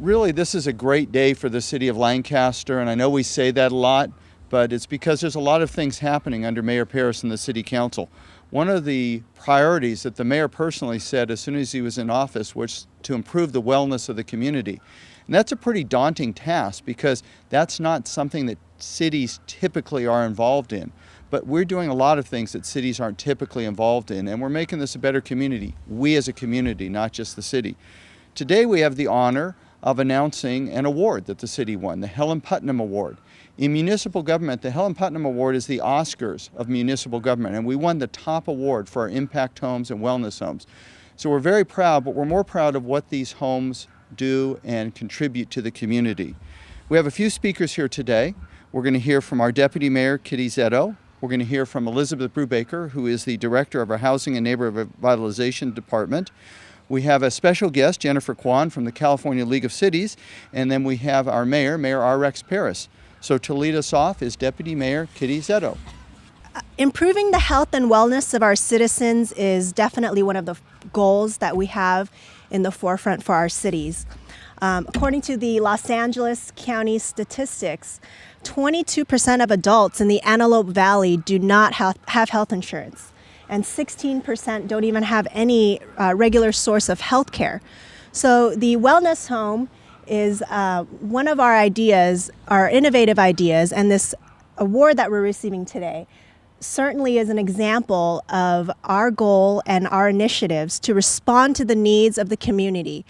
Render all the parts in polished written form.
Really, this is a great day for the city of Lancaster, and I know we say that a lot, but it's because there's a lot of things happening under Mayor Parris and the City Council. One of the priorities that the mayor personally said as soon as he was in office was to improve the wellness of the community. And that's a pretty daunting task because that's not something that cities typically are involved in. But we're doing a lot of things that cities aren't typically involved in, and we're making this a better community. We as a community, not just the city. Today we have the honor of announcing an award that the city won, the Helen Putnam Award. In municipal government, the Helen Putnam Award is the Oscars of municipal government, and we won the top award for our impact homes and wellness homes. So we're very proud, but we're more proud of what these homes do and contribute to the community. We have a few speakers here today. We're going to hear from our Deputy Mayor, Kitty Zetto. We're going to hear from Elizabeth Brubaker, who is the Director of our Housing and Neighborhood Revitalization Department. We have a special guest, Jennifer Kwan from the California League of Cities, and then we have our mayor, Mayor R. Rex Parris. So to lead us off is Deputy Mayor Kitty Zetto. Improving the health and wellness of our citizens is definitely one of the goals that we have in the forefront for our cities. According to the Los Angeles County statistics, 22% of adults in the Antelope Valley do not have health insurance, and 16% don't even have any regular source of health care. So the wellness home is one of our ideas, our innovative ideas, and this award that we're receiving today certainly is an example of our goal and our initiatives to respond to the needs of the community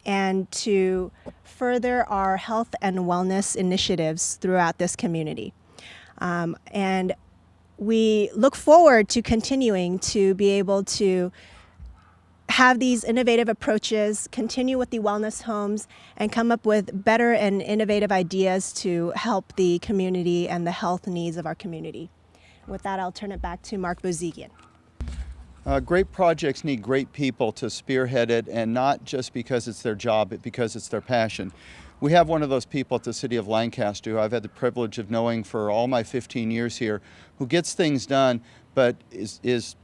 and to further our health and wellness initiatives throughout this community. And we look forward to continuing to be able to have these innovative approaches, continue with the wellness homes, and come up with better and innovative ideas to help the community and the health needs of our community. With that, I'll turn it back to Mark Bozigian. Great projects need great people to spearhead it, and not just because it's their job, but because it's their passion. We have one of those people at the City of Lancaster who I've had the privilege of knowing for all my 15 years here, who gets things done, but is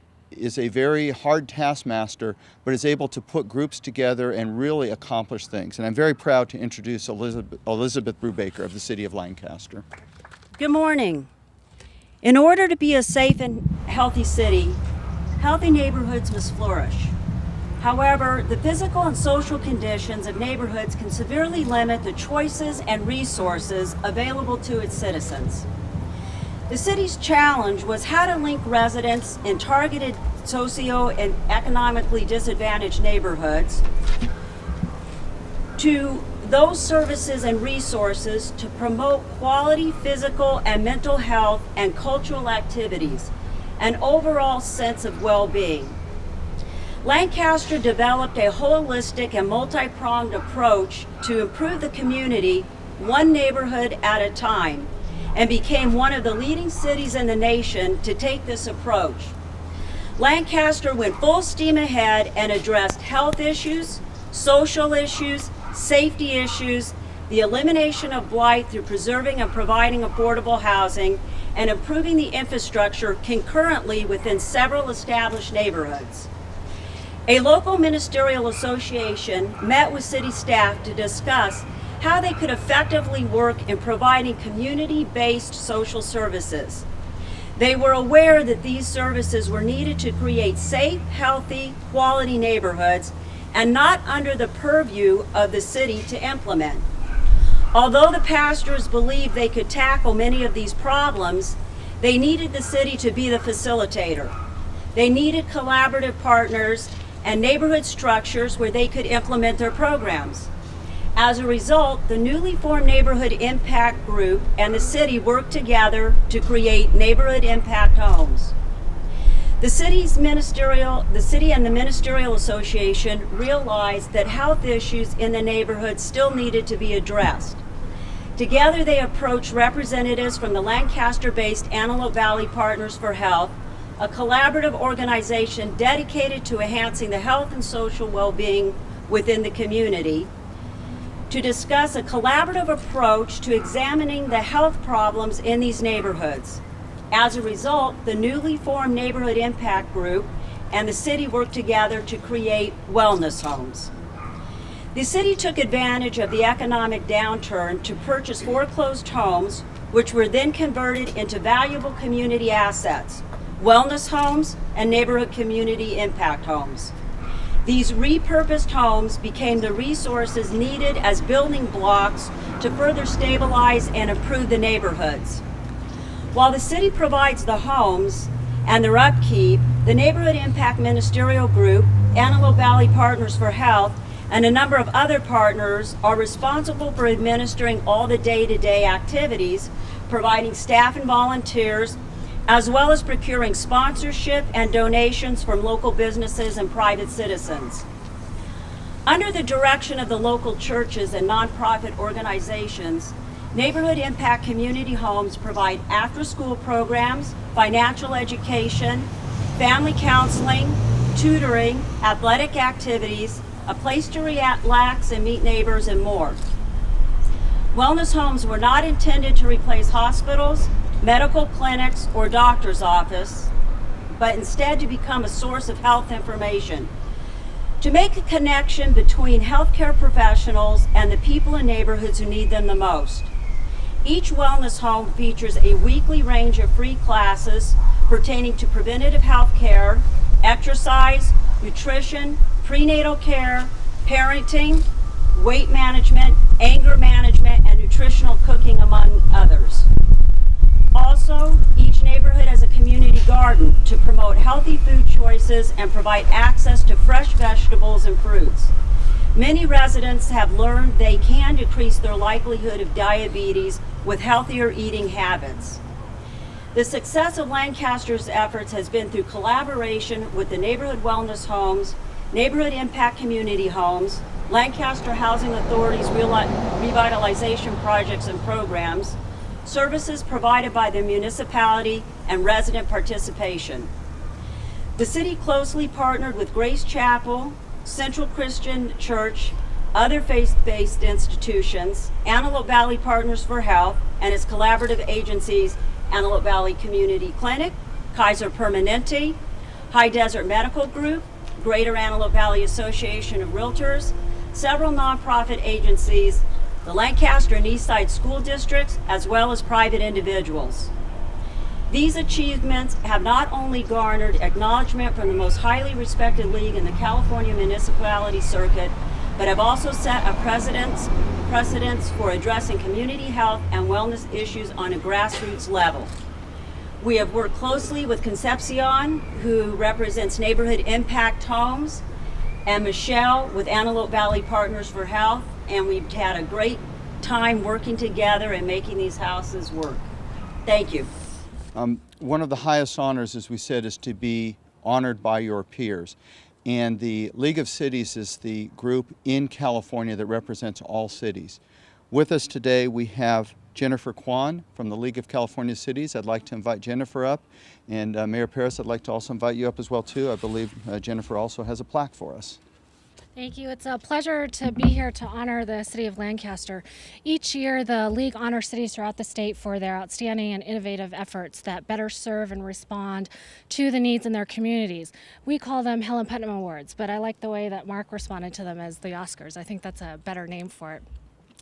a very hard taskmaster, but is able to put groups together and really accomplish things. And I'm very proud to introduce Elizabeth Brubaker of the City of Lancaster. Good morning. In order to be a safe and healthy city, healthy neighborhoods must flourish. However, the physical and social conditions of neighborhoods can severely limit the choices and resources available to its citizens. The city's challenge was how to link residents in targeted socio and economically disadvantaged neighborhoods to those services and resources to promote quality physical and mental health and cultural activities, an overall sense of well-being. Lancaster developed a holistic and multi-pronged approach to improve the community one neighborhood at a time, and became one of the leading cities in the nation to take this approach. Lancaster went full steam ahead and addressed health issues, social issues, safety issues, the elimination of blight through preserving and providing affordable housing, and improving the infrastructure concurrently within several established neighborhoods. A local ministerial association met with city staff to discuss how they could effectively work in providing community-based social services. They were aware that these services were needed to create safe, healthy, quality neighborhoods and not under the purview of the city to implement. Although the pastors believed they could tackle many of these problems, they needed the city to be the facilitator. They needed collaborative partners and neighborhood structures where they could implement their programs. As a result, the newly formed Neighborhood Impact Group and the city worked together to create Neighborhood Impact Homes. The city and the Ministerial Association realized that health issues in the neighborhood still needed to be addressed. Together, they approached representatives from the Lancaster-based Antelope Valley Partners for Health, a collaborative organization dedicated to enhancing the health and social well-being within the community, to discuss a collaborative approach to examining the health problems in these neighborhoods. As a result, the newly formed Neighborhood Impact Group and the city worked together to create wellness homes. The city took advantage of the economic downturn to purchase foreclosed homes, which were then converted into valuable community assets, wellness homes and neighborhood community impact homes. These repurposed homes became the resources needed as building blocks to further stabilize and improve the neighborhoods. While the city provides the homes and their upkeep, the Neighborhood Impact Ministerial Group, Antelope Valley Partners for Health, and a number of other partners are responsible for administering all the day-to-day activities, providing staff and volunteers, as well as procuring sponsorship and donations from local businesses and private citizens. Under the direction of the local churches and nonprofit organizations, Neighborhood Impact Community Homes provide after-school programs, financial education, family counseling, tutoring, athletic activities, a place to relax and meet neighbors, and more. Wellness homes were not intended to replace hospitals, medical clinics, or doctor's office, but instead to become a source of health information, to make a connection between healthcare professionals and the people in neighborhoods who need them the most. Each wellness home features a weekly range of free classes pertaining to preventative health care, exercise, nutrition, prenatal care, parenting, weight management, anger management, and nutritional cooking, among others. Also, each neighborhood has a community garden to promote healthy food choices and provide access to fresh vegetables and fruits. Many residents have learned they can decrease their likelihood of diabetes with healthier eating habits. The success of Lancaster's efforts has been through collaboration with the Neighborhood Wellness Homes, Neighborhood Impact Community Homes, Lancaster Housing Authority's revitalization projects and programs, services provided by the municipality, and resident participation. The city closely partnered with Grace Chapel, Central Christian Church, other faith-based institutions, Antelope Valley Partners for Health, and its collaborative agencies, Antelope Valley Community Clinic, Kaiser Permanente, High Desert Medical Group, Greater Antelope Valley Association of Realtors, several nonprofit agencies, the Lancaster and Eastside school districts, as well as private individuals. These achievements have not only garnered acknowledgement from the most highly respected league in the California municipality circuit, but have also set a precedence for addressing community health and wellness issues on a grassroots level. We have worked closely with Concepcion, who represents Neighborhood Impact Homes, and Michelle with Antelope Valley Partners for Health, and we've had a great time working together and making these houses work. Thank you. One of the highest honors, as we said, is to be honored by your peers. And the League of Cities is the group in California that represents all cities. With us today we have Jennifer Kwan from the League of California Cities. I'd like to invite Jennifer up, and Mayor Paris, I'd like to also invite you up as well too. I believe Jennifer also has a plaque for us. Thank you. It's a pleasure to be here to honor the city of Lancaster. Each year, the League honors cities throughout the state for their outstanding and innovative efforts that better serve and respond to the needs in their communities. We call them Helen Putnam Awards, but I like the way that Mark responded to them as the Oscars. I think that's a better name for it.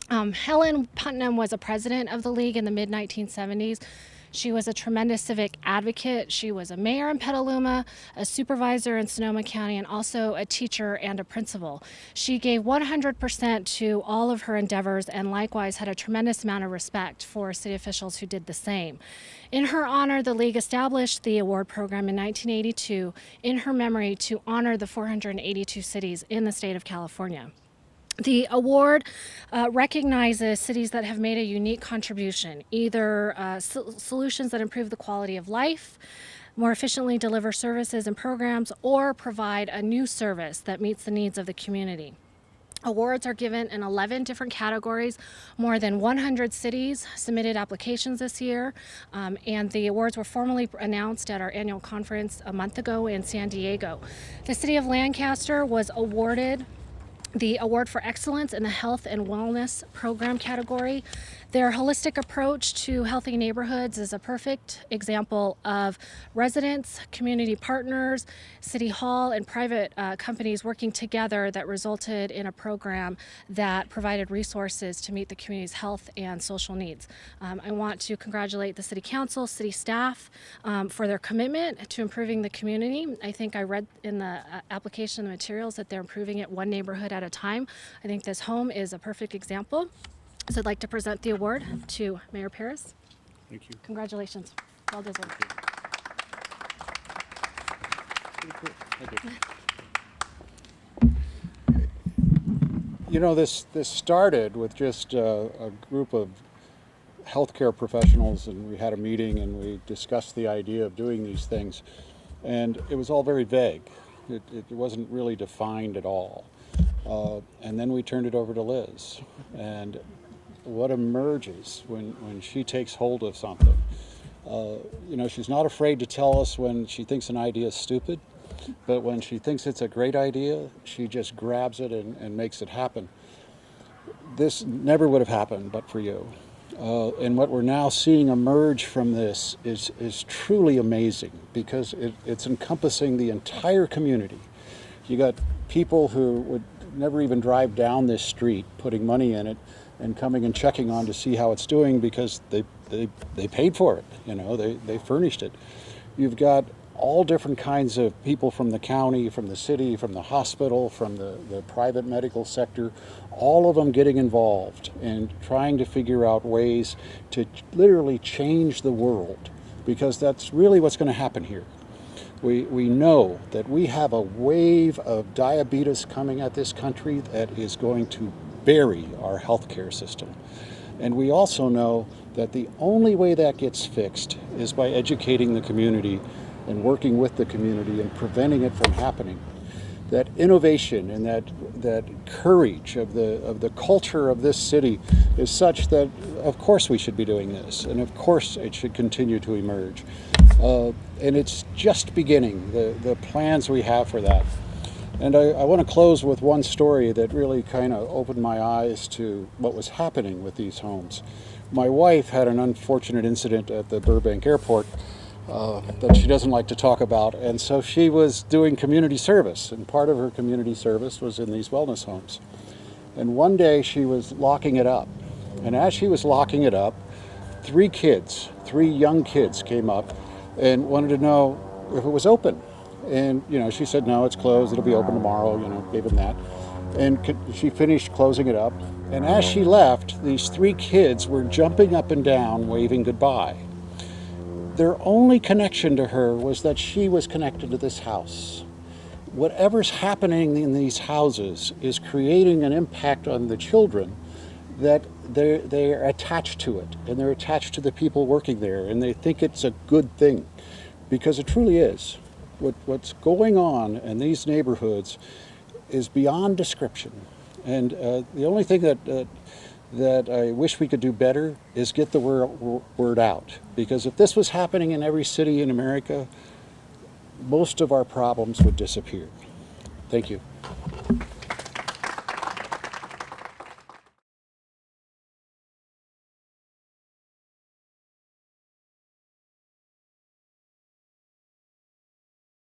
Helen Putnam was a president of the League in the mid-1970s. She was a tremendous civic advocate. She was a mayor in Petaluma, a supervisor in Sonoma County, and also a teacher and a principal. She gave 100% to all of her endeavors and likewise had a tremendous amount of respect for city officials who did the same. In her honor, the League established the award program in 1982 in her memory to honor the 482 cities in the state of California. The award recognizes cities that have made a unique contribution, either solutions that improve the quality of life, more efficiently deliver services and programs, or provide a new service that meets the needs of the community. Awards are given in 11 different categories. More than 100 cities submitted applications this year, and the awards were formally announced at our annual conference a month ago in San Diego. The city of Lancaster was awarded the award for excellence in the health and wellness program category. Their holistic approach to healthy neighborhoods is a perfect example of residents, community partners, City Hall, and private companies working together that resulted in a program that provided resources to meet the community's health and social needs. I want to congratulate the City Council, city staff for their commitment to improving the community. I think I read in the application of the materials that they're improving it one neighborhood at a time. I think this home is a perfect example. So I'd like to present the award to Mayor Paris. Thank you. Congratulations. Well deserved. You know, this started with just a group of healthcare professionals, and we had a meeting and we discussed the idea of doing these things, and it was all very vague. It wasn't really defined at all. And then we turned it over to Liz, and what emerges when she takes hold of something. You know, she's not afraid to tell us when she thinks an idea is stupid, but when she thinks it's a great idea, she just grabs it and makes it happen. This never would have happened but for you. And what we're now seeing emerge from this is truly amazing, because it's encompassing the entire community. You got people who would never even drive down this street, putting money in it and coming and checking on to see how it's doing, because they paid for it, you know, they furnished it. You've got all different kinds of people from the county, from the city, from the hospital, from the private medical sector, all of them getting involved and trying to figure out ways to literally change the world, because that's really what's going to happen here. We know that we have a wave of diabetes coming at this country that is going to bury our healthcare system. And we also know that the only way that gets fixed is by educating the community and working with the community and preventing it from happening. That innovation and that courage of the culture of this city is such that, of course, we should be doing this, and of course it should continue to emerge. And it's just beginning, the plans we have for that. And I want to close with one story that really kind of opened my eyes to what was happening with these homes. My wife had an unfortunate incident at the Burbank airport that she doesn't like to talk about, and so she was doing community service, and part of her community service was in these wellness homes. And one day she was locking it up, and as she was locking it up, three young kids came up and wanted to know if it was open. And, you know, she said, no, it's closed, it'll be open tomorrow, you know, gave them that. And she finished closing it up, and as she left, these three kids were jumping up and down, waving goodbye. Their only connection to her was that she was connected to this house. Whatever's happening in these houses is creating an impact on the children, that they're attached to it, and they're attached to the people working there, and they think it's a good thing, because it truly is. What's going on in these neighborhoods is beyond description. And the only thing that I wish we could do better is get the word out. Because if this was happening in every city in America, most of our problems would disappear. Thank you.